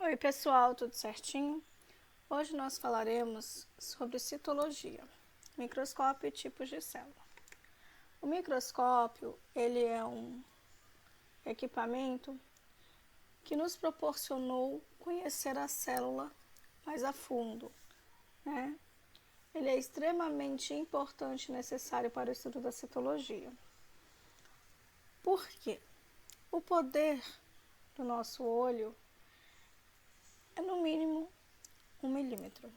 Oi pessoal, tudo certinho? Hoje nós falaremos sobre citologia, microscópio e tipos de célula. O microscópio, ele é um equipamento que nos proporcionou conhecer a célula mais a fundo, né? Ele é extremamente importante e necessário para o estudo da citologia. Por quê? O poder do nosso olho é no mínimo 1 milímetro.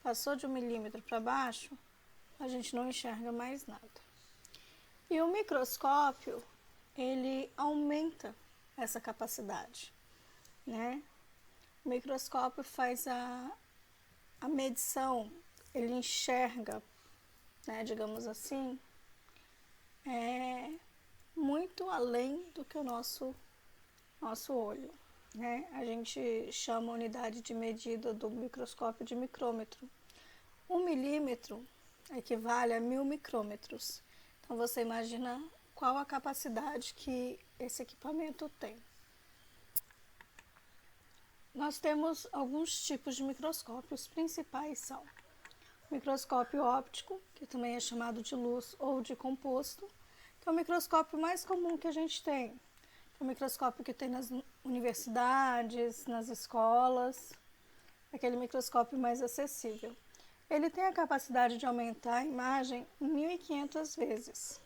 Passou de 1 milímetro para baixo, a gente não enxerga mais nada. E o microscópio, ele aumenta essa capacidade, né? O microscópio faz a medição, ele enxerga, né, digamos assim, muito além do que o nosso olho, né? A gente chama a unidade de medida do microscópio de micrômetro. 1 milímetro equivale a 1000 micrômetros. Então você imagina qual a capacidade que esse equipamento tem. Nós temos alguns tipos de microscópios. Os principais são o microscópio óptico, que também é chamado de luz ou de composto, que é o microscópio mais comum que a gente tem. É o microscópio que tem nas universidades, nas escolas, aquele microscópio mais acessível. Ele tem a capacidade de aumentar a imagem 1500 vezes.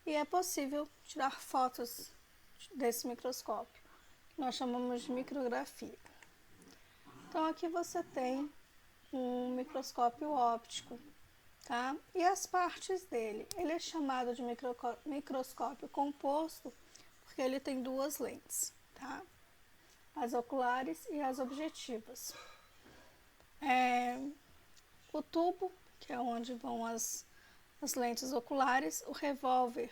E é possível tirar fotos desse microscópio, que nós chamamos de micrografia. Então aqui você tem um microscópio óptico, tá? E as partes dele, ele é chamado de microscópio composto porque ele tem duas lentes, tá? As oculares e as objetivas. O tubo, que é onde vão as lentes oculares, o revólver,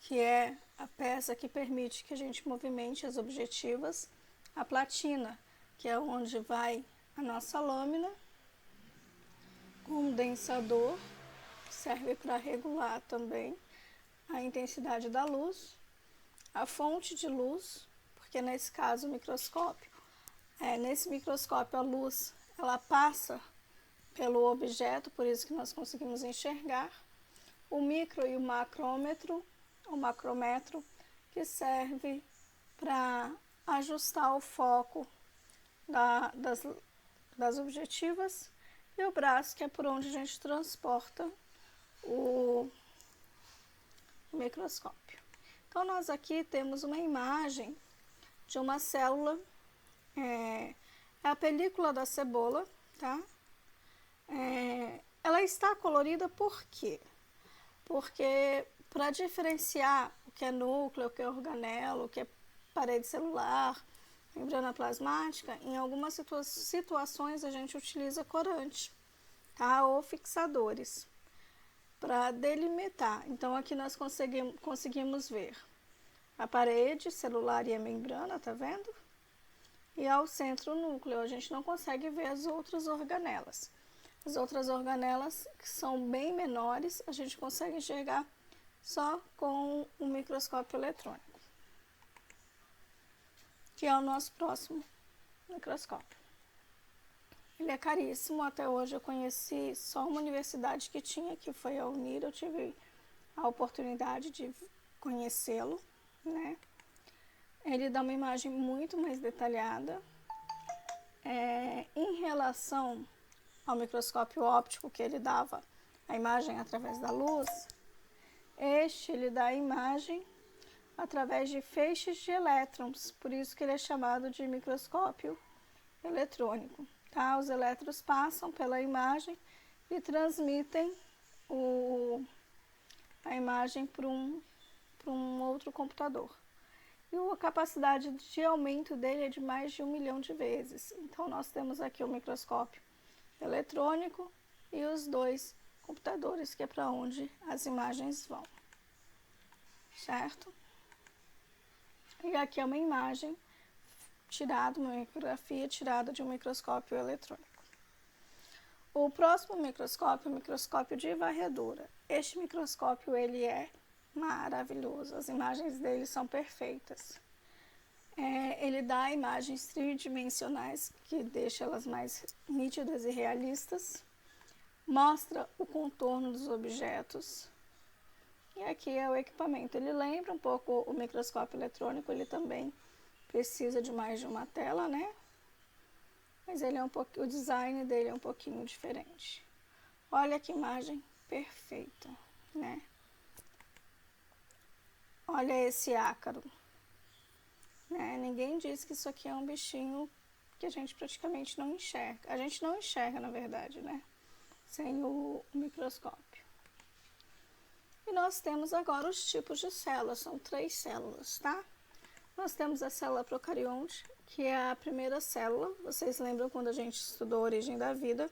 que é a peça que permite que a gente movimente as objetivas, a platina, que é onde vai a nossa lâmina, condensador, que serve para regular também a intensidade da luz, a fonte de luz, porque nesse caso nesse microscópio a luz ela passa pelo objeto, por isso que nós conseguimos enxergar, o micro e o macrômetro, o macrômetro, que serve para ajustar o foco das objetivas, e o braço, que é por onde a gente transporta o microscópio. Então, nós aqui temos uma imagem de uma célula, é a película da cebola, tá? Ela está colorida por quê? Porque para diferenciar o que é núcleo, o que é organelo, o que é parede celular, membrana plasmática, em algumas situações a gente utiliza corante, tá? Ou fixadores para delimitar. Então aqui nós conseguimos ver a parede celular e a membrana, tá vendo? E ao centro o núcleo. A gente não consegue ver as outras organelas. As outras organelas, que são bem menores, a gente consegue enxergar só com o microscópio eletrônico, que é o nosso próximo microscópio. Ele é caríssimo, até hoje eu conheci só uma universidade que tinha, que foi a Unir, eu tive a oportunidade de conhecê-lo, né? Ele dá uma imagem muito mais detalhada. Em relação ao microscópio óptico, que ele dava a imagem através da luz, ele dá a imagem através de feixes de elétrons, por isso que ele é chamado de microscópio eletrônico, tá? Os elétrons passam pela imagem e transmitem a imagem para um outro computador. E a capacidade de aumento dele é de mais de 1 milhão de vezes. Então, nós temos aqui o microscópio eletrônico e os dois computadores, que é para onde as imagens vão, certo? E aqui é uma imagem tirada, uma micrografia tirada de um microscópio eletrônico. O próximo microscópio é o microscópio de varredura. Este microscópio, ele é maravilhoso, as imagens dele são perfeitas. ele dá imagens tridimensionais, que deixa elas mais nítidas e realistas. Mostra o contorno dos objetos. E aqui é o equipamento. Ele lembra um pouco o microscópio eletrônico, ele também precisa de mais de uma tela, né? Mas ele é o design dele é um pouquinho diferente. Olha que imagem perfeita, né? Olha esse ácaro. Né? Ninguém diz que isso aqui é um bichinho que a gente praticamente não enxerga. A gente não enxerga, na verdade, né? Sem o microscópio. E nós temos agora os tipos de células. São 3 células, tá? Nós temos a célula procarionte, que é a primeira célula. Vocês lembram quando a gente estudou a origem da vida,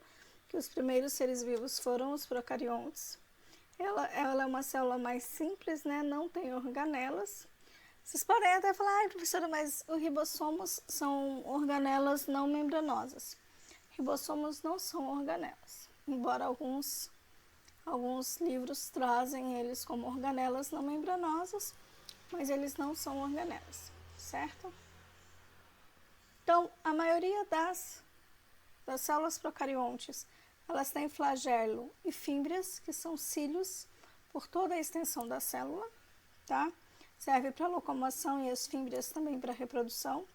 que os primeiros seres vivos foram os procariontes. Ela é uma célula mais simples, né? Não tem organelas. Vocês podem até falar, ai, professora, mas os ribossomos são organelas não membranosas. Ribossomos não são organelas, embora alguns livros trazem eles como organelas não membranosas, mas eles não são organelas, certo? Então, a maioria das células procariontes, elas têm flagelo e fímbrias, que são cílios por toda a extensão da célula, tá? Serve para locomoção e as fímbrias também para reprodução.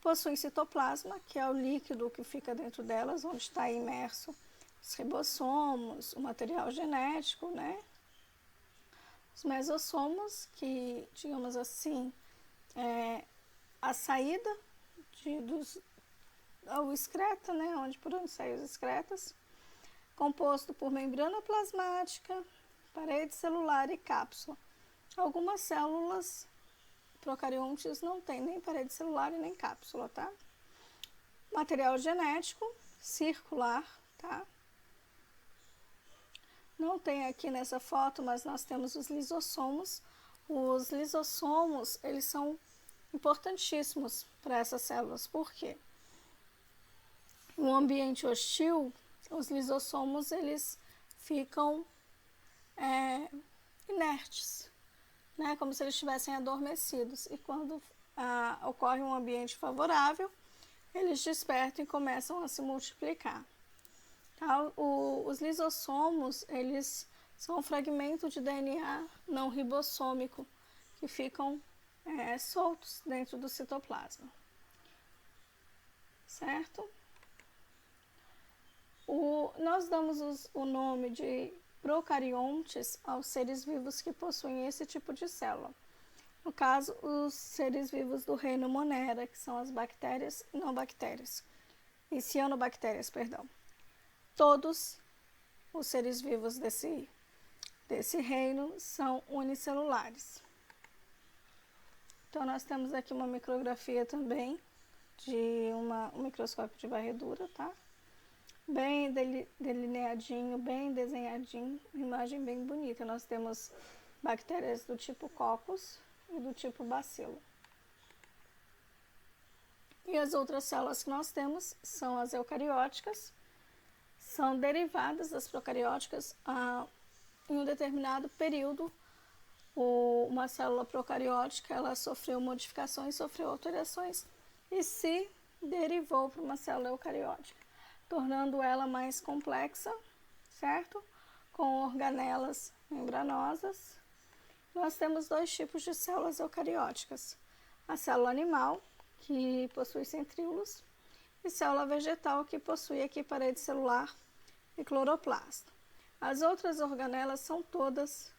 Possuem citoplasma, que é o líquido que fica dentro delas, onde está imerso os ribossomos, o material genético, né? Os mesossomos, que, digamos assim, a saída ao excreta, né? Por onde saem os excretas, composto por membrana plasmática, parede celular e cápsula. Algumas células procariontes não têm nem parede celular e nem cápsula, tá? Material genético circular, tá? Não tem aqui nessa foto, mas nós temos os lisossomos. Os lisossomos, eles são importantíssimos para essas células. Por quê? Em um ambiente hostil, os lisossomos, eles ficam inertes, né? Como se eles estivessem adormecidos. E quando ocorre um ambiente favorável, eles despertam e começam a se multiplicar. Tá? Os lisossomos, eles são um fragmento de DNA não ribossômico que ficam soltos dentro do citoplasma. Certo? Nós damos o nome de procariontes aos seres vivos que possuem esse tipo de célula. No caso, os seres vivos do reino Monera, que são as bactérias e não bactérias, e cianobactérias, perdão. Todos os seres vivos desse reino são unicelulares. Então, nós temos aqui uma micrografia também de um microscópio de varredura, tá? Bem delineadinho, bem desenhadinho, imagem bem bonita. Nós temos bactérias do tipo Coccus e do tipo Bacilo. E as outras células que nós temos são as eucarióticas, são derivadas das procarióticas. Em um determinado período, uma célula procariótica, ela sofreu modificações, sofreu alterações e se derivou para uma célula eucariótica, tornando ela mais complexa, certo? Com organelas membranosas. Nós temos 2 tipos de células eucarióticas. A célula animal, que possui centríolos, e célula vegetal, que possui aqui parede celular e cloroplasto. As outras organelas são todas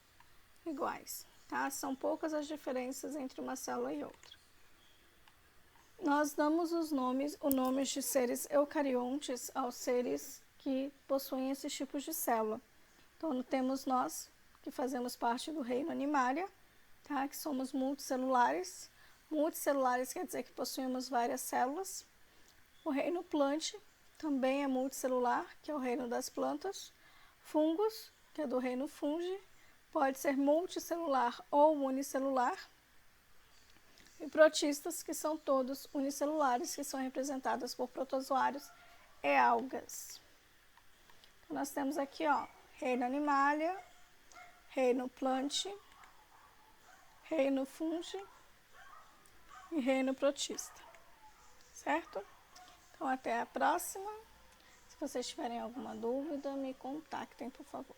iguais, tá? São poucas as diferenças entre uma célula e outra. Nós damos os nomes de seres eucariontes aos seres que possuem esses tipos de célula. Então, temos nós, que fazemos parte do reino Animalia, tá? Que somos multicelulares. Multicelulares quer dizer que possuímos várias células. O reino Plante também é multicelular, que é o reino das plantas. Fungos, que é do reino Fungi, pode ser multicelular ou unicelular. E protistas, que são todos unicelulares, que são representadas por protozoários e algas. Então, nós temos aqui, ó, reino Animalia, reino Plante, reino Fungi e reino protista, certo? Então, até a próxima. Se vocês tiverem alguma dúvida, me contactem, por favor.